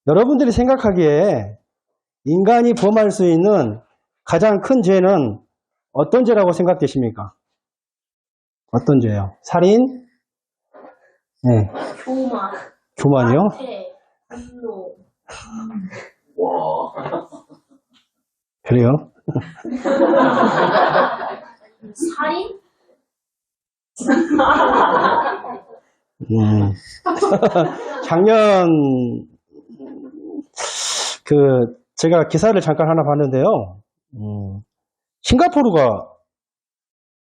여러분들이 생각하기에 인간이 범할 수 있는 가장 큰 죄는 어떤 죄라고 생각되십니까? 어떤 죄요? 살인? 네. 교만이요? 분노. 그래요? 살인? 작년 제가 기사를 잠깐 하나 봤는데요. 싱가포르가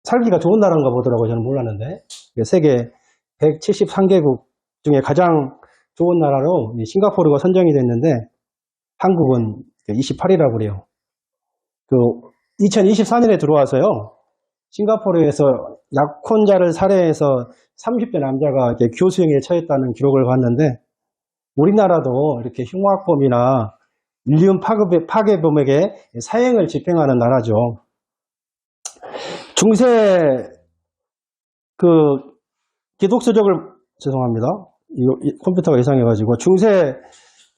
살기가 좋은 나라인가 보더라고요. 저는 몰랐는데 세계 173개국 중에 가장 좋은 나라로 싱가포르가 선정이 됐는데 한국은 28위라고 그래요. 2024년에 들어와서요. 싱가포르에서 약혼자를 살해해서 30대 남자가 이렇게 교수형에 처했다는 기록을 봤는데 우리나라도 이렇게 흉악범이나 인륜 파괴범에게 사형을 집행하는 나라죠. 중세 기독교적을 죄송합니다. 이 컴퓨터가 이상해가지고 중세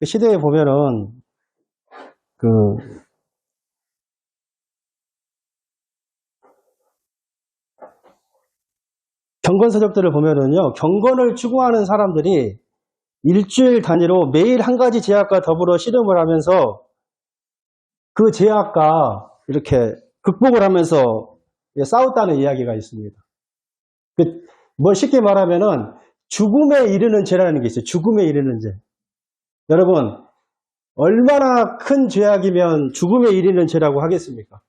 시대에 보면은 경건서적들을 보면은요, 경건을 추구하는 사람들이 일주일 단위로 매일 한 가지 제약과 더불어 씨름을 하면서 그 제약과 이렇게 극복을 하면서 싸웠다는 이야기가 있습니다. 뭐 쉽게 말하면은 죽음에 이르는 죄라는 게 있어요. 죽음에 이르는 죄. 여러분, 얼마나 큰 죄악이면 죽음에 이르는 죄라고 하겠습니까?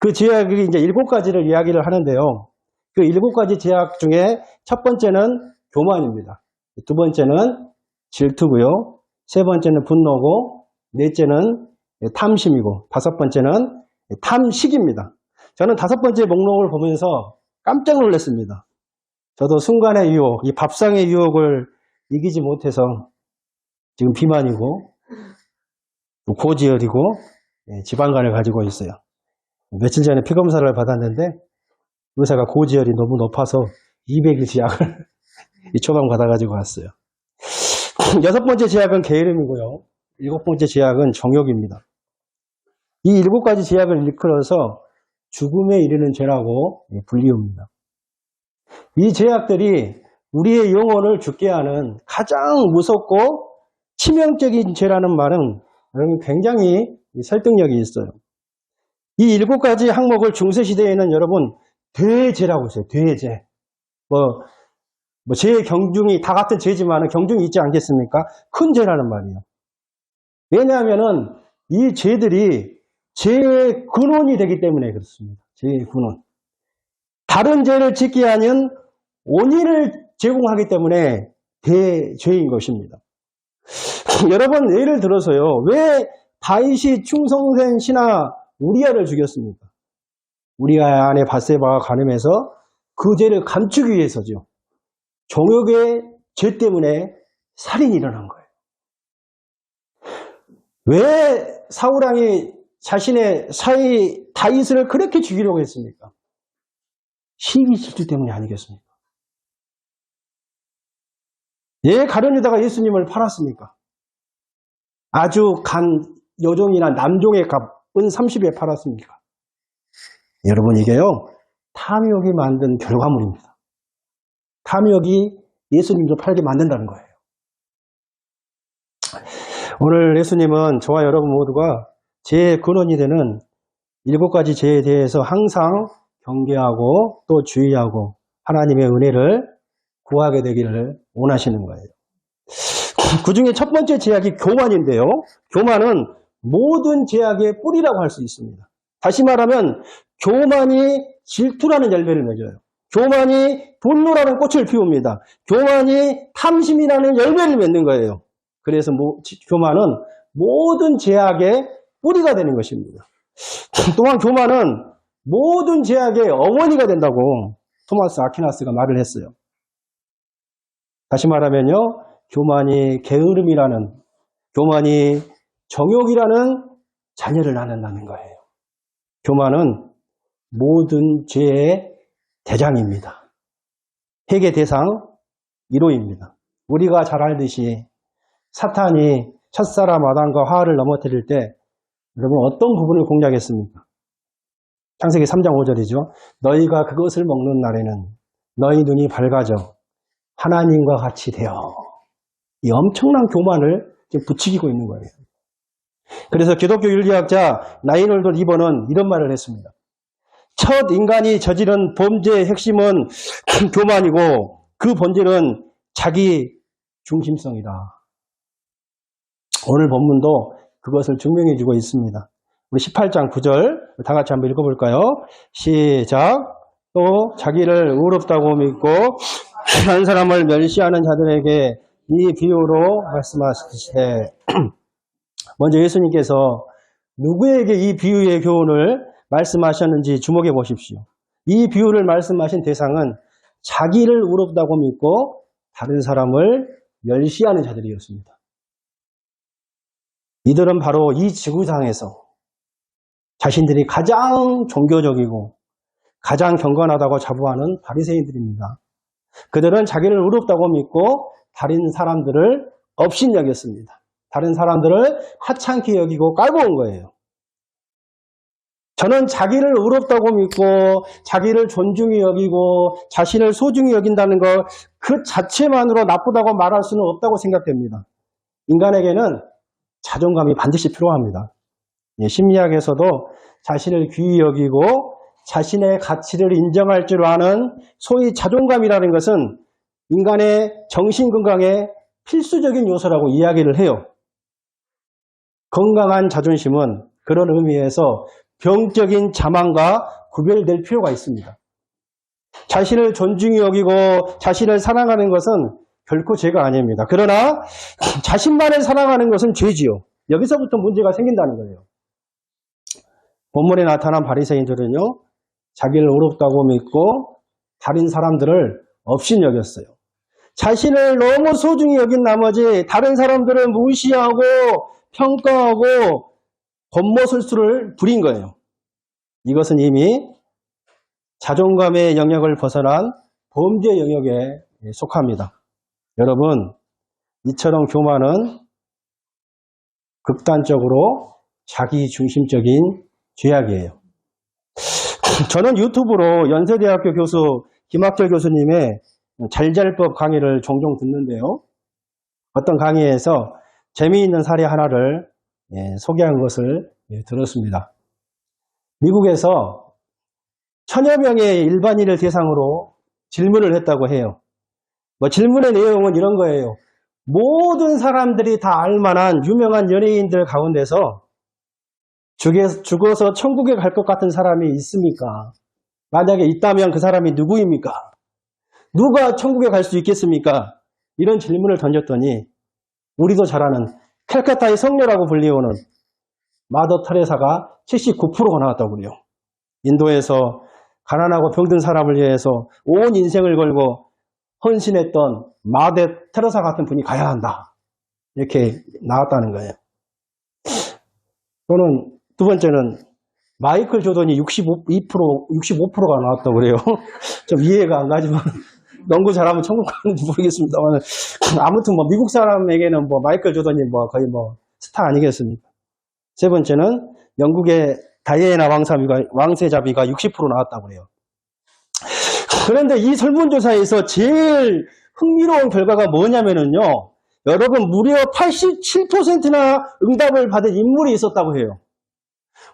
그 죄악이 이제 7가지를 이야기를 하는데요. 그 7가지 죄악 중에 첫 번째는 교만입니다. 두 번째는 질투고요. 세 번째는 분노고, 넷째는 탐심이고, 다섯 번째는 탐식입니다. 저는 5번째 목록을 보면서 깜짝 놀랐습니다. 저도 순간의 유혹, 이 밥상의 유혹을 이기지 못해서 지금 비만이고, 고지혈이고, 지방간을 가지고 있어요. 며칠 전에 피검사를 받았는데 의사가 고지혈이 너무 높아서 200일 약을 처방받아가지고 왔어요. 6번째 제약은 게으름이고요. 7번째 제약은 정욕입니다. 이 7가지 제약을 일컬어서 죽음에 이르는 죄라고 불리웁니다. 이 제약들이 우리의 영혼을 죽게 하는 가장 무섭고 치명적인 죄라는 말은 굉장히 설득력이 있어요. 이 7가지 항목을 중세시대에는 여러분 대죄라고 했어요. 대죄. 죄의 경중이 다 같은 죄지만 경중이 있지 않겠습니까? 큰 죄라는 말이에요. 왜냐하면은 이 죄들이 죄의 근원이 되기 때문에 그렇습니다. 죄의 근원. 다른 죄를 짓게 하는 원인을 제공하기 때문에 대죄인 것입니다. 여러분 예를 들어서요. 왜 다윗이 충성된 신하 우리아를 죽였습니까? 우리아 안에 밧세바가 간음해서 그 죄를 감추기 위해서죠. 정욕의 죄 때문에 살인이 일어난 거예요. 왜 사울왕이 자신의 사위 다윗을 그렇게 죽이려고 했습니까? 시기 질투 때문이 아니겠습니까? 왜 가룟유다가 예수님을 팔았습니까? 아주 간 여종이나 남종의 값은 30에 팔았습니까? 여러분 이게요 탐욕이 만든 결과물입니다. 탐욕이 예수님도 팔게 만든다는 거예요. 오늘 예수님은 저와 여러분 모두가 죄의 근원이 되는 7가지 죄에 대해서 항상 경계하고 또 주의하고 하나님의 은혜를 구하게 되기를 원하시는 거예요. 그 중에 첫 번째 제약이 교만인데요. 교만은 모든 제약의 뿌리라고 할 수 있습니다. 다시 말하면 교만이 질투라는 열매를 맺어요. 교만이 분노라는 꽃을 피웁니다. 교만이 탐심이라는 열매를 맺는 거예요. 그래서 교만은 모든 제약의 뿌리가 되는 것입니다. 또한 교만은 모든 제약의 어머니가 된다고 토마스 아퀴나스가 말을 했어요. 다시 말하면요. 교만이 게으름이라는, 교만이 정욕이라는 자녀를 낳는다는 거예요. 교만은 모든 죄의 대장입니다. 회개 대상 1호입니다. 우리가 잘 알듯이 사탄이 첫사람 아담과 하와를 넘어뜨릴 때 여러분 어떤 부분을 공략했습니까? 창세기 3장 5절이죠. 너희가 그것을 먹는 날에는 너희 눈이 밝아져 하나님과 같이 되어. 이 엄청난 교만을 지금 부추기고 있는 거예요. 그래서 기독교 윤리학자 라이놀드 리버는 이런 말을 했습니다. 첫 인간이 저지른 범죄의 핵심은 교만이고 그 본질은 자기 중심성이다. 오늘 본문도 그것을 증명해 주고 있습니다. 우리 18장 9절 다 같이 한번 읽어볼까요? 시작. 또 자기를 의롭다고 믿고 한 사람을 멸시하는 자들에게 이 비유로 말씀하시되 먼저 예수님께서 누구에게 이 비유의 교훈을 말씀하셨는지 주목해 보십시오. 이 비유를 말씀하신 대상은 자기를 의롭다고 믿고 다른 사람을 멸시하는 자들이었습니다. 이들은 바로 이 지구상에서 자신들이 가장 종교적이고 가장 경건하다고 자부하는 바리새인들입니다. 그들은 자기를 의롭다고 믿고 다른 사람들을 업신여겼습니다. 다른 사람들을 하찮게 여기고 깔고 온 거예요. 저는 자기를 의롭다고 믿고 자기를 존중히 여기고 자신을 소중히 여긴다는 것 그 자체만으로 나쁘다고 말할 수는 없다고 생각됩니다. 인간에게는 자존감이 반드시 필요합니다. 심리학에서도 자신을 귀히 여기고 자신의 가치를 인정할 줄 아는 소위 자존감이라는 것은 인간의 정신건강에 필수적인 요소라고 이야기를 해요. 건강한 자존심은 그런 의미에서 병적인 자만과 구별될 필요가 있습니다. 자신을 존중히 여기고 자신을 사랑하는 것은 결코 죄가 아닙니다. 그러나 자신만을 사랑하는 것은 죄지요. 여기서부터 문제가 생긴다는 거예요. 본문에 나타난 바리새인들은요, 자기를 의롭다고 믿고 다른 사람들을 업신여겼어요. 자신을 너무 소중히 여긴 나머지 다른 사람들을 무시하고 평가하고 겉모술수를 부린 거예요. 이것은 이미 자존감의 영역을 벗어난 범죄 영역에 속합니다. 여러분, 이처럼 교만은 극단적으로 자기중심적인 죄악이에요. 저는 유튜브로 연세대학교 교수 김학철 교수님의 잘잘법 강의를 종종 듣는데요. 어떤 강의에서 재미있는 사례 하나를 소개한 것을 들었습니다. 미국에서 천여 명의 일반인을 대상으로 질문을 했다고 해요. 질문의 내용은 이런 거예요. 모든 사람들이 다 알만한 유명한 연예인들 가운데서 죽어서 천국에 갈 것 같은 사람이 있습니까? 만약에 있다면 그 사람이 누구입니까? 누가 천국에 갈 수 있겠습니까? 이런 질문을 던졌더니 우리도 잘 아는 캘커타의 성녀라고 불리우는 마더 테레사가 79%가 나왔다고 그래요. 인도에서 가난하고 병든 사람을 위해서 온 인생을 걸고 헌신했던 마더 테레사 같은 분이 가야 한다. 이렇게 나왔다는 거예요. 또는 두 번째는 마이클 조던이 65%가 나왔다고 그래요. 좀 이해가 안 가지만 농구 잘하면 천국 가는지 모르겠습니다만 아무튼 미국 사람에게는 마이클 조던이 거의 스타 아니겠습니까? 세 번째는 영국의 다이애나 왕세자비가 60% 나왔다고 그래요. 그런데 이 설문조사에서 제일 흥미로운 결과가 뭐냐면요. 여러분 무려 87%나 응답을 받은 인물이 있었다고 해요.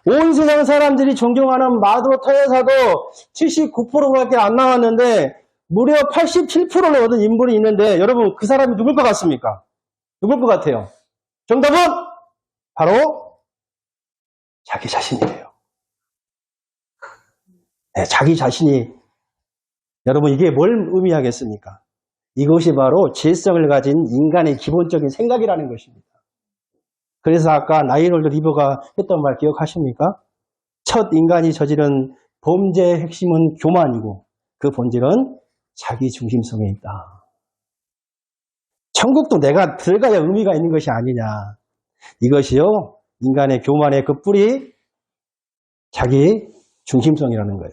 온 세상 사람들이 존경하는 마더 테레사도 79%밖에 안 나왔는데 무려 87%를 얻은 인물이 있는데 여러분 그 사람이 누굴 것 같습니까? 누굴 것 같아요? 정답은 바로 자기 자신이래요. 네, 자기 자신이 여러분 이게 뭘 의미하겠습니까? 이것이 바로 죄성을 가진 인간의 기본적인 생각이라는 것입니다. 그래서 아까 라이놀드 리버가 했던 말 기억하십니까? 첫 인간이 저지른 범죄의 핵심은 교만이고 그 본질은 자기 중심성에 있다. 천국도 내가 들어가야 의미가 있는 것이 아니냐. 이것이요, 인간의 교만의 그 뿌리, 자기 중심성이라는 거예요.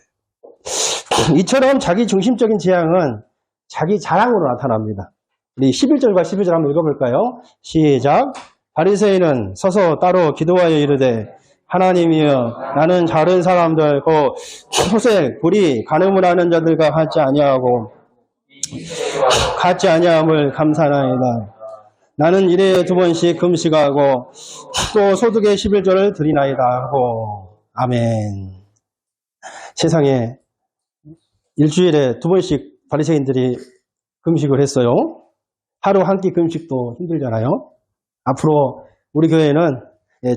이처럼 자기 중심적인 재앙은 자기 자랑으로 나타납니다. 우리 11절과 12절 한번 읽어볼까요? 시작. 바리새인은 서서 따로 기도하여 이르되 하나님이여 나는 다른 사람들 곧 소색, 불의, 간음을 하는 자들과 같지 아니함을 감사하나이다. 나는 일에 2번씩 금식하고 또 소득의 11조를 드리나이다 하고. 아멘. 세상에 일주일에 2번씩 바리새인들이 금식을 했어요. 하루 한 끼 금식도 힘들잖아요. 앞으로 우리 교회는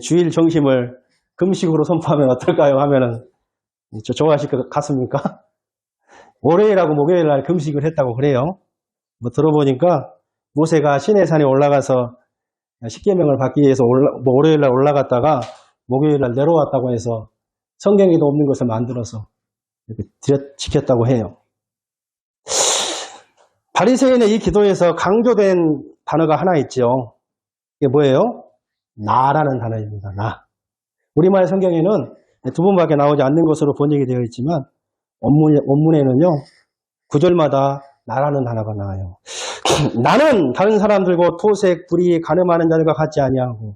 주일 정심을 금식으로 선포하면 어떨까요? 하면은 좋아하실 것 같습니까? 월요일하고 목요일 날 금식을 했다고 그래요. 뭐 들어보니까 모세가 시내산에 올라가서 십계명을 받기 위해서 월요일 날 올라갔다가 목요일 날 내려왔다고 해서 성경에도 없는 것을 만들어서 이렇게 지켰다고 해요. 바리새인의 이 기도에서 강조된 단어가 하나 있죠. 이게 뭐예요? 나라는 단어입니다. 나. 우리말 성경에는 2번밖에 나오지 않는 것으로 번역이 되어 있지만 원문에는요 9절마다 나라는 단어가 나와요. 나는 다른 사람들과 토색, 불의, 간음하는 자들과 같지 아니하고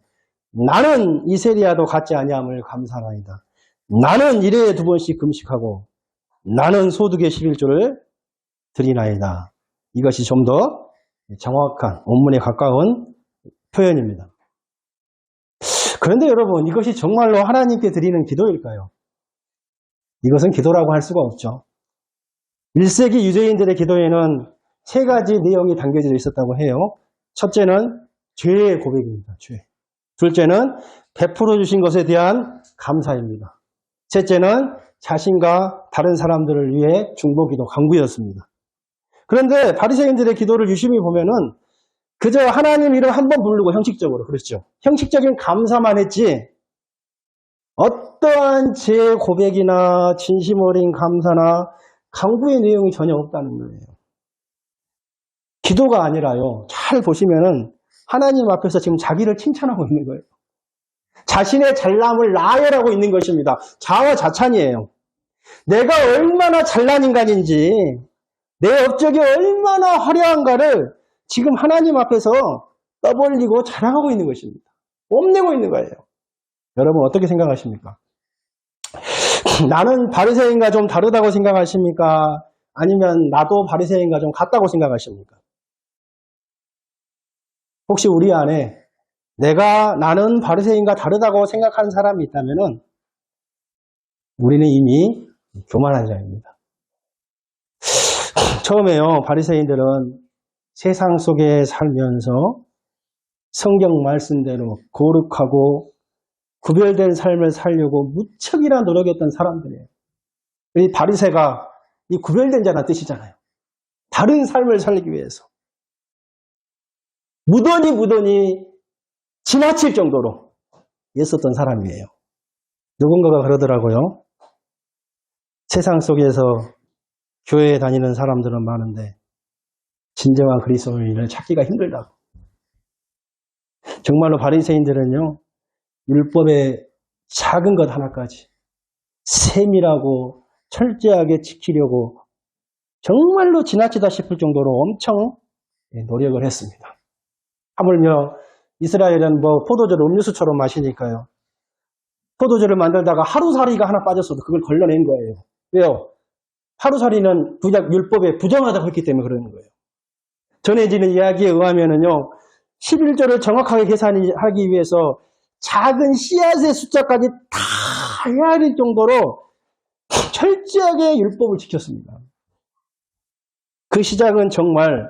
나는 이세리아도 같지 아니함을 감사하나이다. 나는 일회에 2번씩 금식하고 나는 소득의 11조를 드리나이다. 이것이 좀 더 정확한 원문에 가까운 표현입니다. 그런데 여러분 이것이 정말로 하나님께 드리는 기도일까요? 이것은 기도라고 할 수가 없죠. 1세기 유대인들의 기도에는 3가지 내용이 담겨져 있었다고 해요. 첫째는 죄의 고백입니다. 죄. 둘째는 베풀어 주신 것에 대한 감사입니다. 셋째는 자신과 다른 사람들을 위해 중보기도 간구였습니다. 그런데 바리새인들의 기도를 유심히 보면은 그저 하나님 이름 한 번 부르고 형식적으로 그렇죠. 형식적인 감사만 했지 어떠한 제 고백이나 진심 어린 감사나 간구의 내용이 전혀 없다는 거예요. 기도가 아니라요. 잘 보시면은 하나님 앞에서 지금 자기를 칭찬하고 있는 거예요. 자신의 잘남을 나열하고 있는 것입니다. 자화자찬이에요. 내가 얼마나 잘난 인간인지 내 업적이 얼마나 화려한가를 지금 하나님 앞에서 떠벌리고 자랑하고 있는 것입니다. 뽐내고 있는 거예요. 여러분 어떻게 생각하십니까? 나는 바리새인과 좀 다르다고 생각하십니까? 아니면 나도 바리새인과 좀 같다고 생각하십니까? 혹시 우리 안에 나는 바리새인과 다르다고 생각하는 사람이 있다면 우리는 이미 교만한 자입니다. 처음에요. 바리새인들은 세상 속에 살면서 성경 말씀대로 거룩하고 구별된 삶을 살려고 무척이나 노력했던 사람들이에요. 이 바리새가 이 구별된 자란 뜻이잖아요. 다른 삶을 살기 위해서. 무던히 지나칠 정도로 애썼던 사람이에요. 누군가가 그러더라고요. 세상 속에서 교회에 다니는 사람들은 많은데 진정한 그리스도인을 찾기가 힘들다고. 정말로 바리새인들은요. 율법의 작은 것 하나까지 세밀하고 철저하게 지키려고 정말로 지나치다 싶을 정도로 엄청 노력을 했습니다. 하물며 이스라엘은 포도주를 음료수처럼 마시니까요. 포도주를 만들다가 하루살이가 하나 빠졌어도 그걸 걸러낸 거예요. 왜요? 하루살이는 구약 율법에 부정하다고 했기 때문에 그러는 거예요. 전해지는 이야기에 의하면은요, 11조를 정확하게 계산하기 위해서 작은 씨앗의 숫자까지 다 헤아릴 정도로 철저하게 율법을 지켰습니다. 그 시작은 정말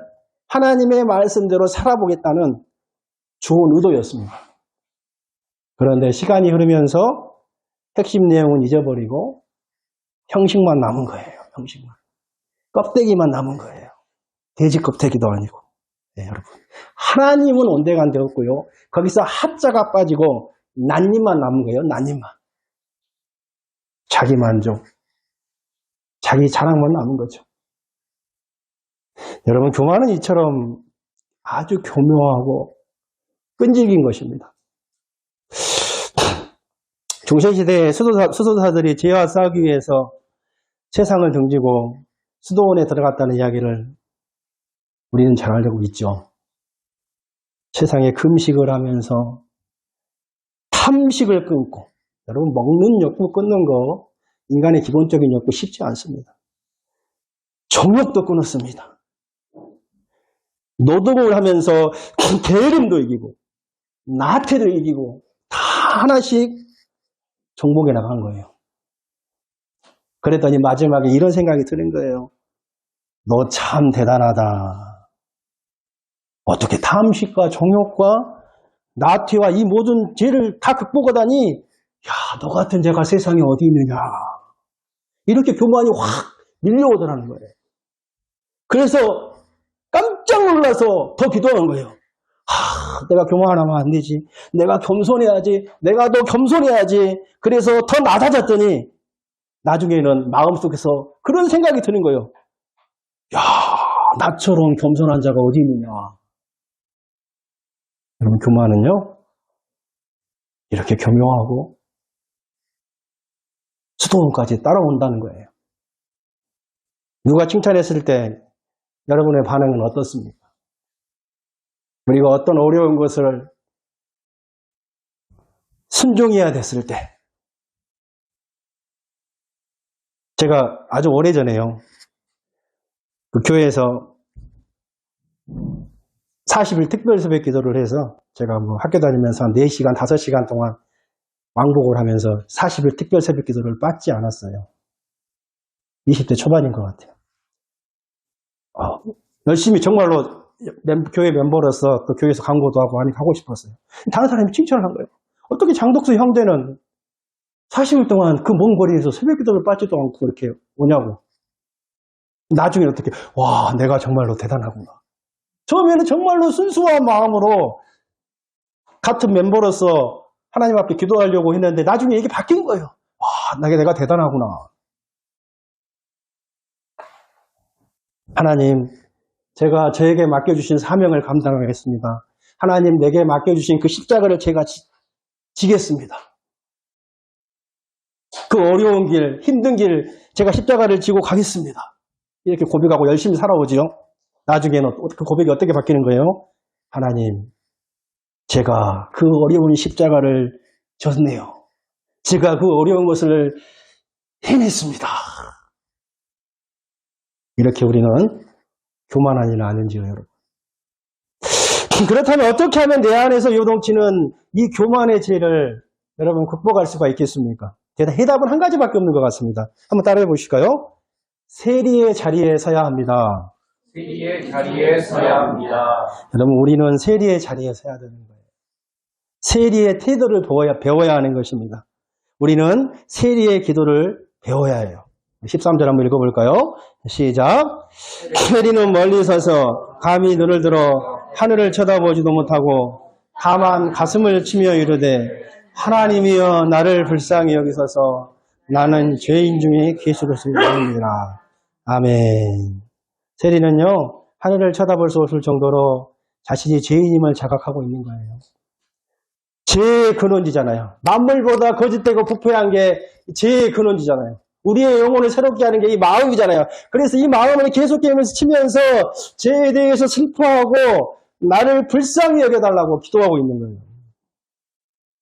하나님의 말씀대로 살아보겠다는 좋은 의도였습니다. 그런데 시간이 흐르면서 핵심 내용은 잊어버리고 형식만 남은 거예요. 형식만. 껍데기만 남은 거예요. 돼지 껍데기도 아니고. 네, 여러분. 하나님은 온데간데 없고요. 거기서 하자가 빠지고 낱잎만 남은 거예요. 낱잎만. 자기 만족. 자기 자랑만 남은 거죠. 여러분, 교만은 이처럼 아주 교묘하고 끈질긴 것입니다. 중세시대의 수도사들이 죄와 싸우기 위해서 세상을 등지고 수도원에 들어갔다는 이야기를 우리는 잘 알고 있죠. 세상에 금식을 하면서 탐식을 끊고, 여러분 먹는 욕구 끊는 거 인간의 기본적인 욕구 쉽지 않습니다. 정욕도 끊었습니다. 노동을 하면서 게으름도 이기고 나태도 이기고 다 하나씩 정복해 나간 거예요. 그랬더니 마지막에 이런 생각이 드는 거예요. 너 참 대단하다. 어떻게 탐식과 정욕과 나태와 이 모든 죄를 다 극복하다니, 야, 너 같은 죄가 세상에 어디 있느냐. 이렇게 교만이 확 밀려오더라는 거예요. 그래서 깜짝 놀라서 더 기도하는 거예요. 내가 교만하면 안 되지. 내가 겸손해야지. 내가 더 겸손해야지. 그래서 더 낮아졌더니 나중에는 마음속에서 그런 생각이 드는 거예요. 야, 나처럼 겸손한 자가 어디 있느냐. 여러분, 교만은요, 이렇게 겸용하고 수동까지 따라온다는 거예요. 누가 칭찬했을 때 여러분의 반응은 어떻습니까? 우리가 어떤 어려운 것을 순종해야 됐을 때, 제가 아주 오래전에요, 그 교회에서 40일 특별 새벽 기도를 해서 제가 뭐 학교 다니면서 한 4시간, 5시간 동안 왕복을 하면서 40일 특별 새벽 기도를 빠지지 않았어요. 20대 초반인 것 같아요. 열심히 정말로 교회 멤버로서 또 교회에서 강고도 하고 하고 싶었어요. 다른 사람이 칭찬을 한 거예요. 어떻게 장독수 형제는 40일 동안 그 먼 거리에서 새벽 기도를 빠지도 않고 이렇게 오냐고. 나중에 어떻게, 와, 내가 정말로 대단하구나. 처음에는 정말로 순수한 마음으로 같은 멤버로서 하나님 앞에 기도하려고 했는데 나중에 이게 바뀐 거예요. 와, 내가 대단하구나. 하나님, 제가 저에게 맡겨주신 사명을 감당하겠습니다. 하나님, 내게 맡겨주신 그 십자가를 제가 지겠습니다. 그 어려운 길, 힘든 길, 제가 십자가를 지고 가겠습니다. 이렇게 고백하고 열심히 살아오지요. 나중에는 그 고백이 어떻게 바뀌는 거예요? 하나님, 제가 그 어려운 십자가를 졌네요. 제가 그 어려운 것을 해냈습니다. 이렇게 우리는 교만한 일은 아닌지요, 여러분. 그렇다면 어떻게 하면 내 안에서 요동치는 이 교만의 죄를 여러분 극복할 수가 있겠습니까? 해답은 한 가지밖에 없는 것 같습니다. 한번 따라해 보실까요? 세리의 자리에 서야 합니다. 세리의 자리에 서야 합니다. 여러분, 우리는 세리의 자리에 서야 되는 거예요. 세리의 태도를 배워야 하는 것입니다. 우리는 세리의 기도를 배워야 해요. 13절 한번 읽어볼까요? 시작. 세리는 멀리 서서 감히 눈을 들어 하늘을 쳐다보지도 못하고 다만 가슴을 치며 이르되 하나님이여 나를 불쌍히 여기소서 나는 죄인 중에 계시겠습니다. 아멘. 세리는요, 하늘을 쳐다볼 수 없을 정도로 자신이 죄인임을 자각하고 있는 거예요. 죄의 근원지잖아요. 만물보다 거짓되고 부패한 게 죄의 근원지잖아요. 우리의 영혼을 새롭게 하는 게 이 마음이잖아요. 그래서 이 마음을 계속 치면서 죄에 대해서 슬퍼하고 나를 불쌍히 여겨달라고 기도하고 있는 거예요.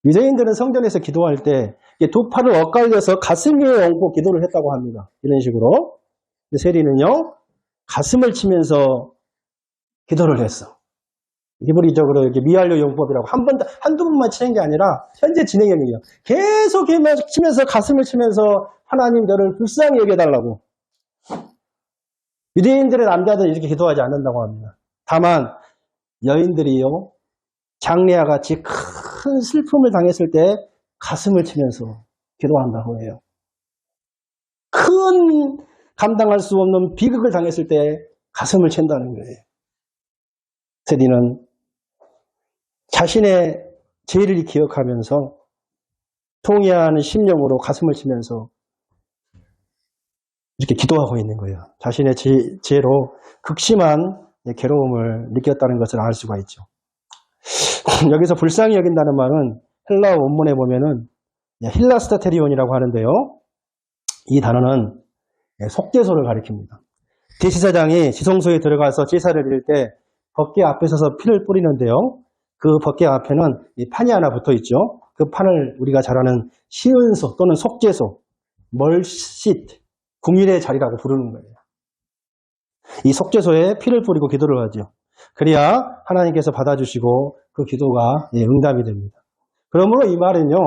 유대인들은 성전에서 기도할 때 두 팔을 엇갈려서 가슴 위에 얹고 기도를 했다고 합니다. 이런 식으로. 근데 세리는요, 가슴을 치면서 기도를 했어. 히브리적으로 이렇게 미알료 용법이라고 한두 번만 치는 게 아니라 현재 진행형이에요. 계속 치면서 가슴을 치면서 하나님 너를 불쌍히 여겨달라고. 유대인들의 남자들은 이렇게 기도하지 않는다고 합니다. 다만 여인들이요, 장래와 같이 큰 슬픔을 당했을 때 가슴을 치면서 기도한다고 해요. 큰 감당할 수 없는 비극을 당했을 때 가슴을 친다는 거예요. 세리는 자신의 죄를 기억하면서 통회하는 심령으로 가슴을 치면서 이렇게 기도하고 있는 거예요. 자신의 죄로 극심한 괴로움을 느꼈다는 것을 알 수가 있죠. 여기서 불쌍히 여긴다는 말은 헬라어 원문에 보면은 힐라스타테리온이라고 하는데요. 이 단어는 속죄소를 가리킵니다. 대제사장이 지성소에 들어가서 제사를 드릴 때 법궤 앞에 서서 피를 뿌리는데요. 그 법궤 앞에는 이 판이 하나 붙어 있죠. 그 판을 우리가 잘 아는 시은소 또는 속죄소, 멀시트, 국민의 자리라고 부르는 거예요. 이 속죄소에 피를 뿌리고 기도를 하죠. 그래야 하나님께서 받아주시고 그 기도가 응답이 됩니다. 그러므로 이 말은요,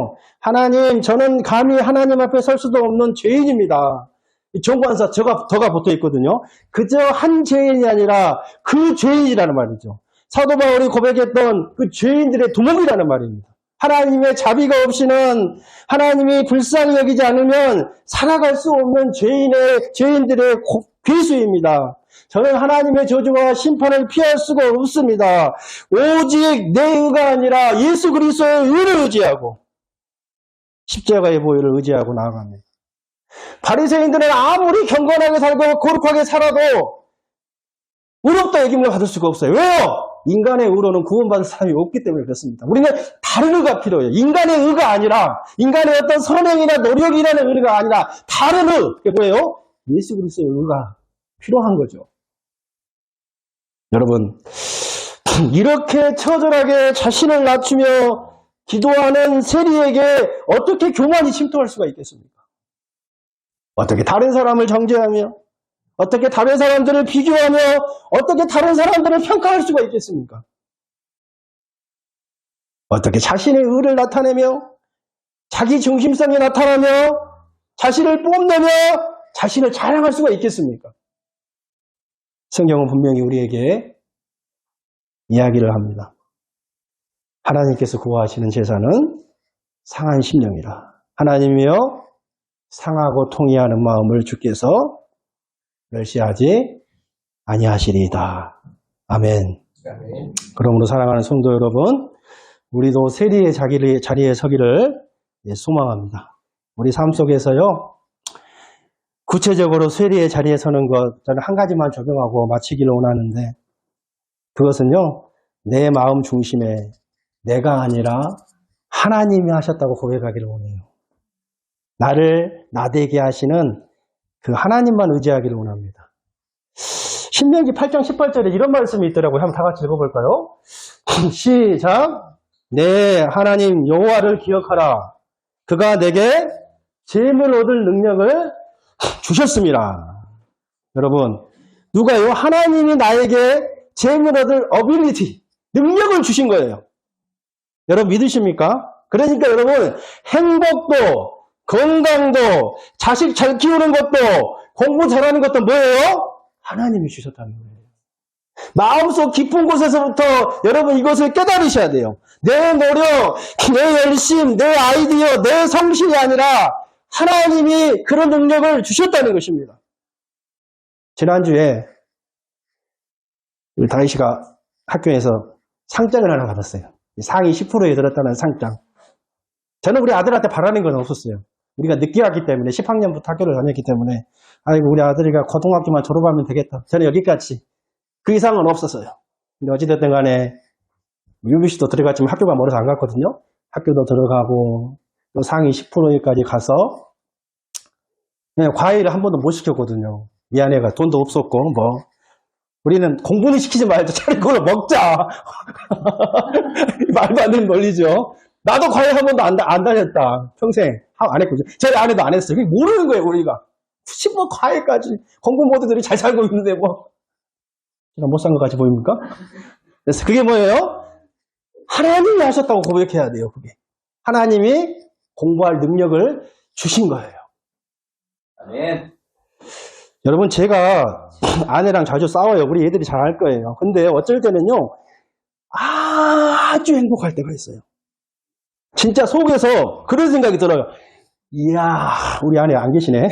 하나님, 저는 감히 하나님 앞에 설 수도 없는 죄인입니다. 이 정관사 더가 붙어 있거든요. 그저 한 죄인이 아니라 그 죄인이라는 말이죠. 사도 바울이 고백했던 그 죄인들의 두목이라는 말입니다. 하나님의 자비가 없이는, 하나님이 불쌍히 여기지 않으면 살아갈 수 없는 죄인들의 괴수입니다. 저는 하나님의 저주와 심판을 피할 수가 없습니다. 오직 내 의가 아니라 예수 그리스도의 의를 의지하고 십자가의 보혈을 의지하고 나아갑니다. 바리새인들은 아무리 경건하게 살고 거룩하게 살아도 의롭다 여김을 받을 수가 없어요. 왜요? 인간의 의로는 구원받을 사람이 없기 때문에 그렇습니다. 우리는 다른 의가 필요해요. 인간의 의가 아니라, 인간의 어떤 선행이나 노력이라는 의가 아니라 다른 의, 그게 뭐예요? 예수 그리스도의 의가 필요한 거죠. 여러분, 이렇게 처절하게 자신을 낮추며 기도하는 세리에게 어떻게 교만이 침투할 수가 있겠습니까? 어떻게 다른 사람을 정죄하며, 어떻게 다른 사람들을 비교하며, 어떻게 다른 사람들을 평가할 수가 있겠습니까? 어떻게 자신의 의를 나타내며, 자기 중심성이 나타나며, 자신을 뽐내며, 자신을 자랑할 수가 있겠습니까? 성경은 분명히 우리에게 이야기를 합니다. 하나님께서 구하시는 제사는 상한 심령이라. 하나님이여 상하고 통회하는 마음을 주께서 멸시하지 아니하시리이다. 아멘. 그러므로 사랑하는 성도 여러분, 우리도 세리의 자리에 서기를 소망합니다. 우리 삶 속에서요, 구체적으로 세리의 자리에 서는 것, 저는 한 가지만 적용하고 마치기를 원하는데, 그것은요, 내 마음 중심에 내가 아니라 하나님이 하셨다고 고백하기를 원해요. 나를 나되게 하시는 그 하나님만 의지하기를 원합니다. 신명기 8장 18절에 이런 말씀이 있더라고요. 한번 다 같이 읽어볼까요? 시작! 내 하나님 여호와를 기억하라. 그가 내게 재물 얻을 능력을 주셨습니다. 여러분, 누가요? 하나님이 나에게 재물 얻을 어빌리티, 능력을 주신 거예요. 여러분 믿으십니까? 그러니까 여러분, 행복도, 건강도, 자식 잘 키우는 것도, 공부 잘하는 것도 뭐예요? 하나님이 주셨다는 거예요. 마음속 깊은 곳에서부터 여러분 이것을 깨달으셔야 돼요. 내 노력, 내 열심, 내 아이디어, 내 성실이 아니라 하나님이 그런 능력을 주셨다는 것입니다. 지난주에 다윗이가 학교에서 상장을 하나 받았어요. 상위 10%에 들었다는 상장. 저는 우리 아들한테 바라는 건 없었어요. 우리가 늦게 왔기 때문에 10학년부터 학교를 다녔기 때문에 아이고 우리 아들이가 고등학교만 졸업하면 되겠다. 저는 여기까지. 그 이상은 없었어요. 근데 어찌됐든 간에 UBC도 들어갔지만 학교가 멀어서 안 갔거든요. 학교도 들어가고 또 상위 10%까지 가서 과외를 한 번도 못 시켰거든요. 미안해가 돈도 없었고 뭐 우리는 공부는 시키지 말자. 차라리 그걸 먹자. 말도 안 되는 논리죠. 나도 과외 한 번도 안 다녔다. 평생 안 했거든요. 저희 아내도 안 했어요. 모르는 거예요, 우리가. 굳이 뭐 과외까지. 공부 모두들이 잘 살고 있는데 뭐. 제가 못 산 것 같이 보입니까? 그래서 그게 뭐예요? 하나님이 하셨다고 고백해야 돼요, 그게. 하나님이 공부할 능력을 주신 거예요. 아멘. 여러분, 제가 아내랑 자주 싸워요. 우리 애들이 잘 알 거예요. 근데 어쩔 때는요, 아주 행복할 때가 있어요. 진짜 속에서 그런 생각이 들어요. 이야, 우리 아내 안 계시네.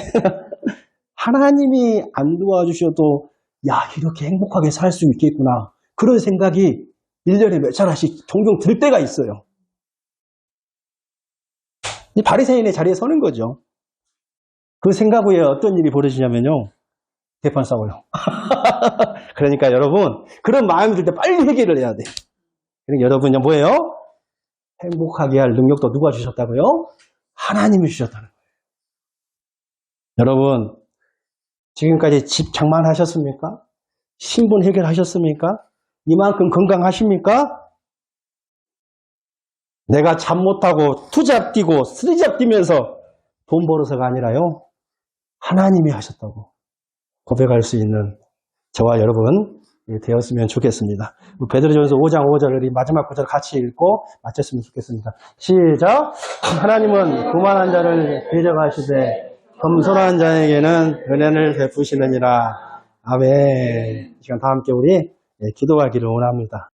하나님이 안 도와주셔도, 야, 이렇게 행복하게 살 수 있겠구나. 그런 생각이 1년에 몇 차례씩 종종 들 때가 있어요. 이 바리새인의 자리에 서는 거죠. 그 생각 후에 어떤 일이 벌어지냐면요. 대판 싸워요. 그러니까 여러분, 그런 마음이 들 때 빨리 해결을 해야 돼요. 그러니까 여러분요, 뭐예요? 행복하게 할 능력도 누가 주셨다고요? 하나님이 주셨다는 거예요. 여러분, 지금까지 집 장만하셨습니까? 신분 해결하셨습니까? 이만큼 건강하십니까? 내가 잠 못하고 투잡 뛰고 쓰리잡 뛰면서 돈 벌어서가 아니라요. 하나님이 하셨다고 고백할 수 있는 저와 여러분 되었으면 좋겠습니다. 베드로전서 5장 5절을 마지막 구절 같이 읽고 마쳤으면 좋겠습니다. 시작! 하나님은 교만한 자를 대적하시되 겸손한 자에게는 은혜를 베푸시느니라. 아멘. 이 시간 다 함께 우리 기도하기를 원합니다.